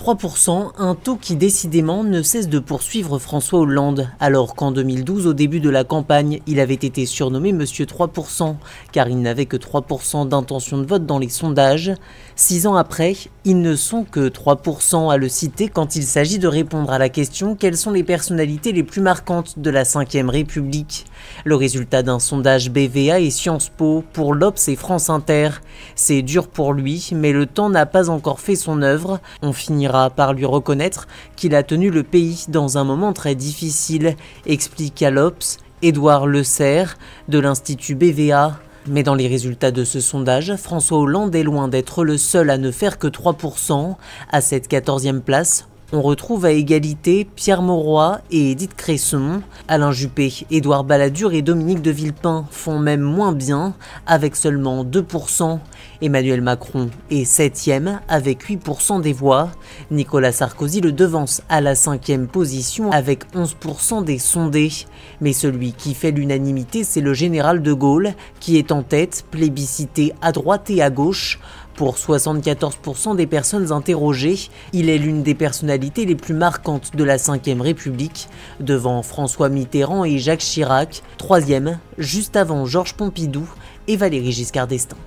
3%, un taux qui décidément ne cesse de poursuivre François Hollande, alors qu'en 2012, au début de la campagne, il avait été surnommé Monsieur 3%, car il n'avait que 3% d'intention de vote dans les sondages. 6 ans après, ils ne sont que 3% à le citer quand il s'agit de répondre à la question « Quelles sont les personnalités les plus marquantes de la Ve République ?» Le résultat d'un sondage BVA et Sciences Po pour l'Obs et France Inter. C'est dur pour lui, mais le temps n'a pas encore fait son œuvre. On finira par lui reconnaître qu'il a tenu le pays dans un moment très difficile, explique à l'Obs Édouard Le Serre de l'Institut BVA. Mais dans les résultats de ce sondage, François Hollande est loin d'être le seul à ne faire que 3%. À cette 14e place, on retrouve à égalité Pierre Mauroy et Édith Cresson. Alain Juppé, Édouard Balladur et Dominique de Villepin font même moins bien, avec seulement 2%. Emmanuel Macron est 7e avec 8% des voix. Nicolas Sarkozy le devance à la 5e position avec 11% des sondés. Mais celui qui fait l'unanimité, c'est le général de Gaulle, qui est en tête, plébiscité à droite et à gauche. Pour 74% des personnes interrogées, il est l'une des personnalités les plus marquantes de la Ve République, devant François Mitterrand et Jacques Chirac, 3e, juste avant Georges Pompidou et Valéry Giscard d'Estaing.